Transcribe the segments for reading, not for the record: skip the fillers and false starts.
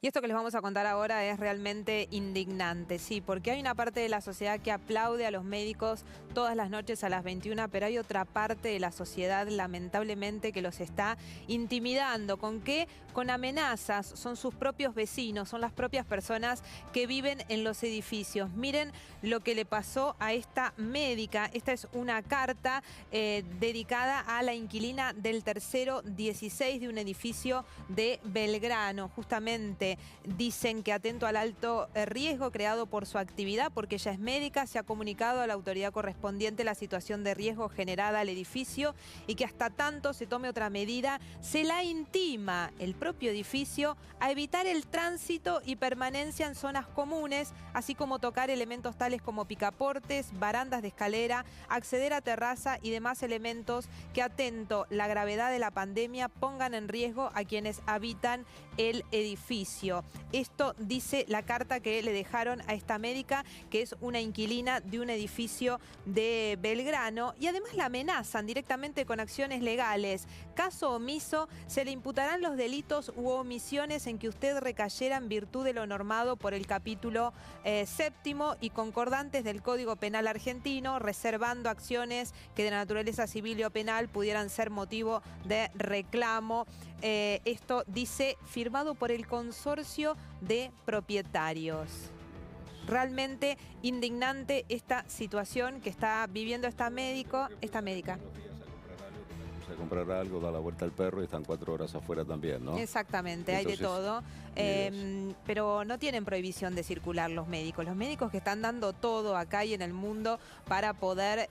Y esto que les vamos a contar ahora es realmente indignante, sí, porque hay una parte de la sociedad que aplaude a los médicos todas las noches a las 21, pero hay otra parte de la sociedad, lamentablemente, que los está intimidando. ¿Con qué? Con amenazas. Son sus propios vecinos, son las propias personas que viven en los edificios. Miren lo que le pasó a esta médica. Esta es una carta dedicada a la inquilina del tercero 16 de un edificio de Belgrano, justamente. Dicen que atento al alto riesgo creado por su actividad, porque ella es médica, se ha comunicado a la autoridad correspondiente la situación de riesgo generada al edificio y que hasta tanto se tome otra medida, se la intima el propio edificio a evitar el tránsito y permanencia en zonas comunes, así como tocar elementos tales como picaportes, barandas de escalera, acceder a terraza y demás elementos que, atento la gravedad de la pandemia, pongan en riesgo a quienes habitan el edificio. Esto dice la carta que le dejaron a esta médica, que es una inquilina de un edificio de Belgrano, y además la amenazan directamente con acciones legales. Caso omiso, se le imputarán los delitos u omisiones en que usted recayera en virtud de lo normado por el capítulo séptimo y concordantes del Código Penal argentino, reservando acciones que de naturaleza civil o penal pudieran ser motivo de reclamo. Esto dice firmado por el consorcio de propietarios. Realmente indignante esta situación que está viviendo esta médica. A comprar algo, da la vuelta al perro y están 4 horas afuera también, ¿no? Exactamente, entonces, hay de todo. Pero no tienen prohibición de circular los médicos. Los médicos que están dando todo acá y en el mundo para poder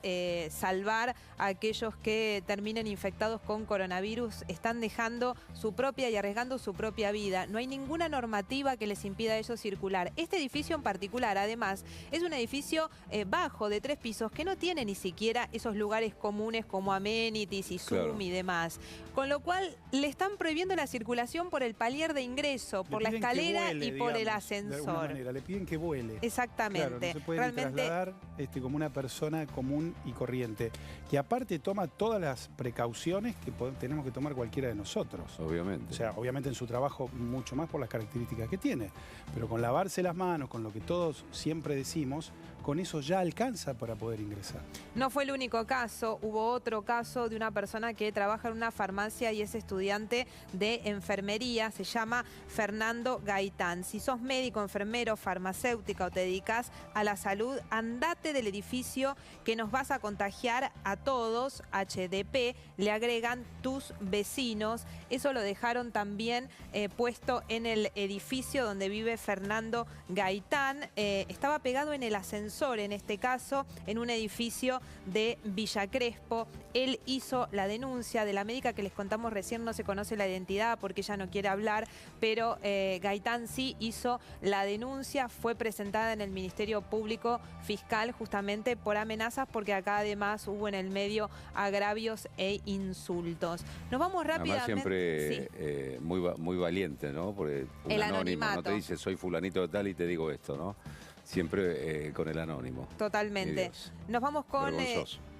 salvar a aquellos que terminen infectados con coronavirus, están dejando su propia y arriesgando su propia vida. No hay ninguna normativa que les impida a ellos circular. Este edificio en particular, además, es un edificio bajo de 3 pisos que no tiene ni siquiera esos lugares comunes como amenities y Zoom y demás. Con lo cual le están prohibiendo la circulación por el palier de ingreso, por la escalera vuele, y por el ascensor. Le piden que vuele. Exactamente. Claro, no se puede trasladar como una persona común y corriente. Que aparte toma todas las precauciones que tenemos que tomar cualquiera de nosotros. Obviamente. O sea, obviamente en su trabajo mucho más por las características que tiene. Pero con lavarse las manos, con lo que todos siempre decimos, con eso ya alcanza para poder ingresar. No fue el único caso. Hubo otro caso de una persona que trabaja en una farmacia y es estudiante de enfermería. Se llama Fernando Gaitán. Si sos médico, enfermero, farmacéutica o te dedicas a la salud, andate del edificio que nos vas a contagiar a todos. HDP, le agregan tus vecinos. Eso lo dejaron también puesto en el edificio donde vive Fernando Gaitán. Estaba pegado en el ascensor, en este caso, en un edificio de Villa Crespo. Él hizo la denuncia de la médica que les contamos recién, no se conoce la identidad porque ella no quiere hablar, pero Gaitán sí hizo la denuncia, fue presentada en el Ministerio Público Fiscal justamente por amenazas, porque acá además hubo en el medio agravios e insultos. Nos vamos rápidamente. Además siempre muy valiente, ¿no? Porque un el anónimo anonimato. No te dice soy fulanito de tal y te digo esto, ¿no? Siempre con el anónimo. Totalmente. Nos vamos con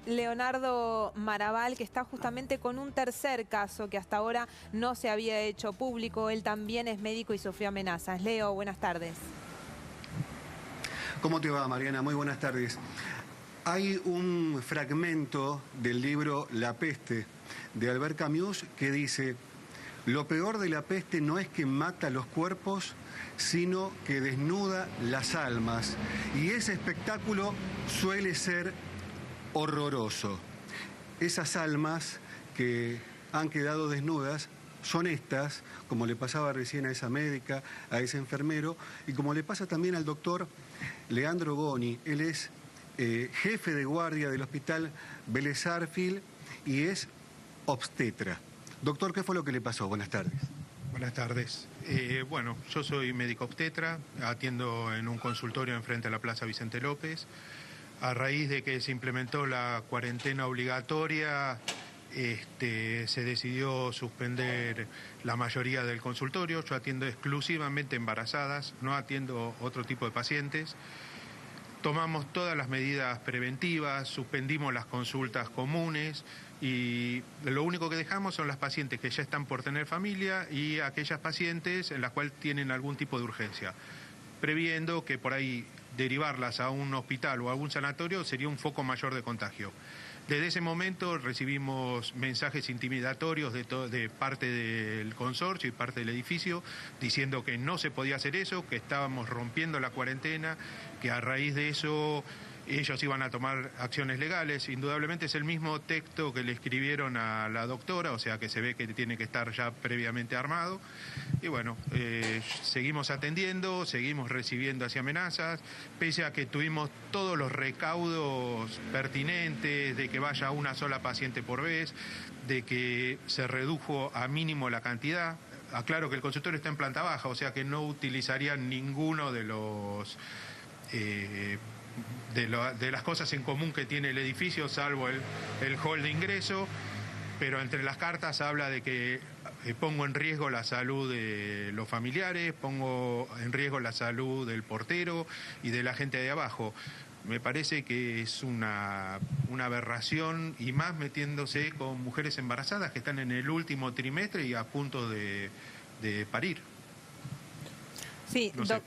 Leonardo Maraval, que está justamente con un tercer caso que hasta ahora no se había hecho público. Él también es médico y sufrió amenazas. Leo, buenas tardes. ¿Cómo te va, Mariana? Muy buenas tardes. Hay un fragmento del libro La peste, de Albert Camus, que dice: lo peor de la peste no es que mata los cuerpos, sino que desnuda las almas. Y ese espectáculo suele ser horroroso. Esas almas que han quedado desnudas son estas, como le pasaba recién a esa médica, a ese enfermero, y como le pasa también al doctor Leandro Boni. Él es jefe de guardia del hospital Vélez Sarsfield y es obstetra. Doctor, ¿qué fue lo que le pasó? Buenas tardes. Buenas tardes. Bueno, yo soy médico obstetra, atiendo en un consultorio enfrente a la Plaza Vicente López. A raíz de que se implementó la cuarentena obligatoria, se decidió suspender la mayoría del consultorio. Yo atiendo exclusivamente embarazadas, no atiendo otro tipo de pacientes. Tomamos todas las medidas preventivas, suspendimos las consultas comunes, Y lo único que dejamos son las pacientes que ya están por tener familia y aquellas pacientes en las cuales tienen algún tipo de urgencia, previendo que por ahí derivarlas a un hospital o a un sanatorio sería un foco mayor de contagio. Desde ese momento recibimos mensajes intimidatorios de parte del consorcio y parte del edificio diciendo que no se podía hacer eso, que estábamos rompiendo la cuarentena, que a raíz de eso ellos iban a tomar acciones legales. Indudablemente es el mismo texto que le escribieron a la doctora, o sea que se ve que tiene que estar ya previamente armado. Y bueno, seguimos atendiendo, seguimos recibiendo así amenazas, pese a que tuvimos todos los recaudos pertinentes, de que vaya una sola paciente por vez, de que se redujo a mínimo la cantidad. Aclaro que el consultorio está en planta baja, o sea que no utilizarían ninguno de los... de las cosas en común que tiene el edificio, salvo el hall de ingreso, pero entre las cartas habla de que pongo en riesgo la salud de los familiares, pongo en riesgo la salud del portero y de la gente de abajo. Me parece que es una aberración, y más metiéndose con mujeres embarazadas que están en el último trimestre y a punto de parir. Sí, no sé,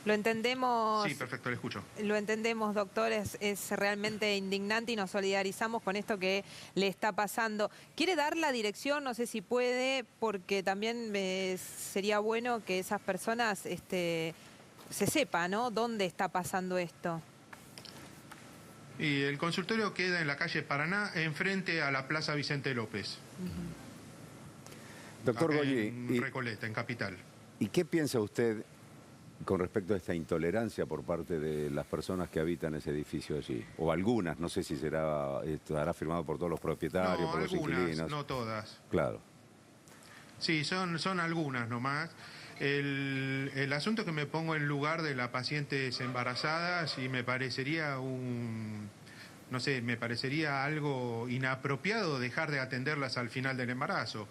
lo entendemos. Sí, perfecto, le escucho. Lo entendemos, doctor, es realmente indignante y nos solidarizamos con esto que le está pasando. ¿Quiere dar la dirección? No sé si puede, porque también sería bueno que esas personas se sepa, ¿no?, dónde está pasando esto. Y el consultorio queda en la calle Paraná, enfrente a la Plaza Vicente López. Doctor Goyi, en Recoleta, en Capital. ¿Y qué piensa usted con respecto a esta intolerancia por parte de las personas que habitan ese edificio allí? O algunas, no sé si estará firmado por todos los propietarios, No, por los algunas, inquilinos. no todas. Claro. Sí, son algunas nomás. El asunto es que me pongo en lugar de las pacientes embarazadas y me parecería no sé, me parecería algo inapropiado dejar de atenderlas al final del embarazo.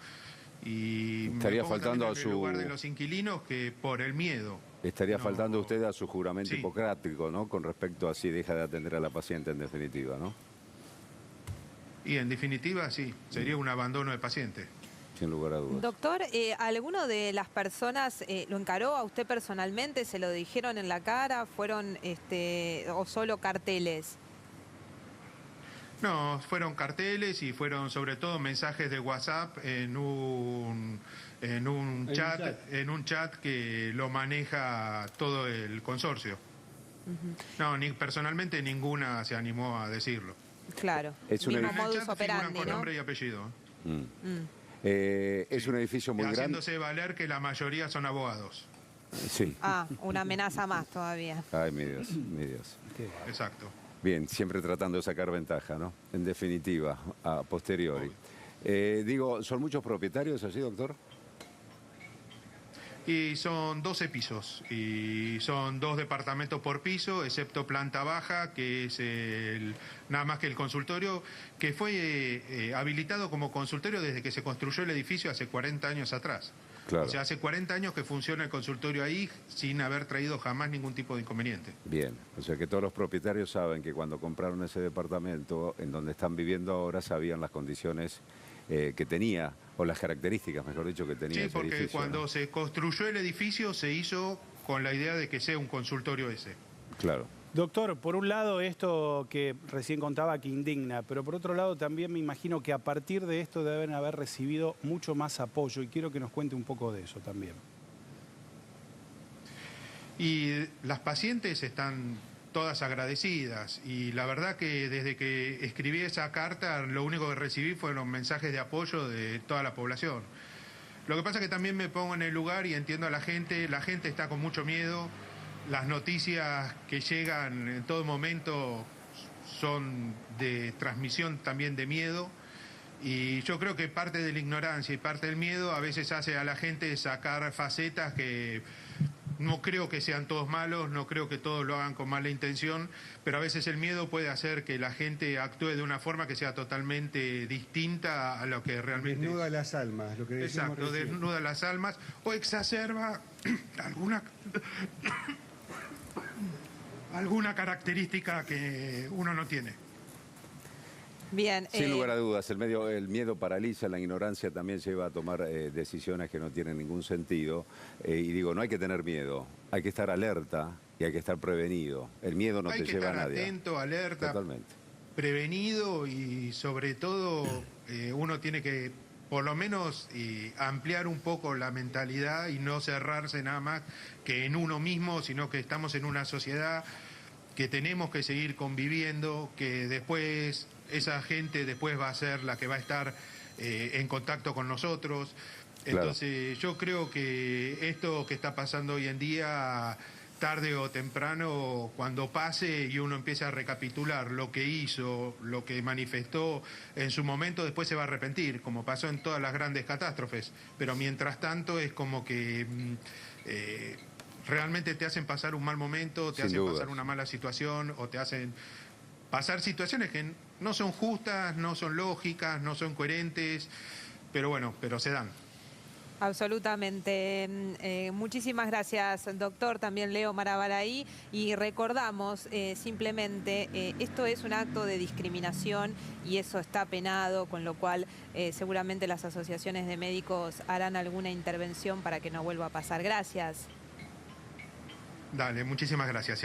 Y estaría me pongo faltando en el lugar de los inquilinos, que por el miedo. Estaría faltando usted a su juramento Sí. hipocrático, ¿no? Con respecto a si deja de atender a la paciente en definitiva, ¿no? Y en definitiva, sí, sería un abandono de paciente. Sin lugar a dudas. Doctor, ¿alguno de las personas lo encaró a usted personalmente? ¿Se lo dijeron en la cara? ¿Fueron o solo carteles? No, fueron carteles y fueron sobre todo mensajes de WhatsApp en un chat que lo maneja todo el consorcio. No, personalmente ninguna se animó a decirlo. Claro, Es mismo una- En el modus chat operandi, figuran con ¿no? nombre y apellido. Es un edificio muy grande. Haciéndose valer que la mayoría son abogados. Sí. Ah, una amenaza más todavía. Ay, mi Dios, mi Dios. Exacto. Bien, siempre tratando de sacar ventaja, ¿no? En definitiva, a posteriori. ¿Son muchos propietarios allí, doctor? Y son 12 pisos, y son 2 departamentos por piso, excepto planta baja, que es nada más que el consultorio, que fue habilitado como consultorio desde que se construyó el edificio hace 40 años atrás. Claro. O sea, hace 40 años que funciona el consultorio ahí sin haber traído jamás ningún tipo de inconveniente. Bien, o sea que todos los propietarios saben que cuando compraron ese departamento, en donde están viviendo ahora, sabían las condiciones que tenía, o las características, mejor dicho, que tenía Sí, ese porque edificio. cuando ¿no? se construyó el edificio se hizo con la idea de que sea un consultorio ese. Claro. Doctor, por un lado esto que recién contaba que indigna, pero por otro lado también me imagino que a partir de esto deben haber recibido mucho más apoyo y quiero que nos cuente un poco de eso también. Y las pacientes están todas agradecidas, y la verdad que desde que escribí esa carta lo único que recibí fueron mensajes de apoyo de toda la población. Lo que pasa es que también me pongo en el lugar y entiendo a la gente está con mucho miedo, las noticias que llegan en todo momento son de transmisión también de miedo, y yo creo que parte de la ignorancia y parte del miedo a veces hace a la gente sacar facetas que no creo que sean todos malos, no creo que todos lo hagan con mala intención, pero a veces el miedo puede hacer que la gente actúe de una forma que sea totalmente distinta a lo que realmente Desnuda es. las almas, lo que decíamos Exacto, recién. desnuda las almas o exacerba alguna característica que uno no tiene. Bien. Sin lugar a dudas, el miedo paraliza, la ignorancia también lleva a tomar decisiones que no tienen ningún sentido. Y digo, no hay que tener miedo, hay que estar alerta y hay que estar prevenido. El miedo no te lleva a nadie. Hay que estar atento, alerta, totalmente, prevenido, y sobre todo uno tiene que por lo menos ampliar un poco la mentalidad y no cerrarse nada más que en uno mismo, sino que estamos en una sociedad que tenemos que seguir conviviendo, que después esa gente después va a ser la que va a estar en contacto con nosotros. Entonces yo creo que esto que está pasando hoy en día, tarde o temprano, cuando pase y uno empieza a recapitular lo que hizo, lo que manifestó en su momento, después se va a arrepentir, como pasó en todas las grandes catástrofes. Pero mientras tanto es como que realmente te hacen pasar un mal momento, te hacen pasar una mala situación, o te hacen pasar situaciones que no son justas, no son lógicas, no son coherentes, pero bueno, pero se dan. Absolutamente. Muchísimas gracias, doctor. También Leo Marabaraí. Y recordamos simplemente, esto es un acto de discriminación y eso está penado, con lo cual seguramente las asociaciones de médicos harán alguna intervención para que no vuelva a pasar. Gracias. Dale, muchísimas gracias.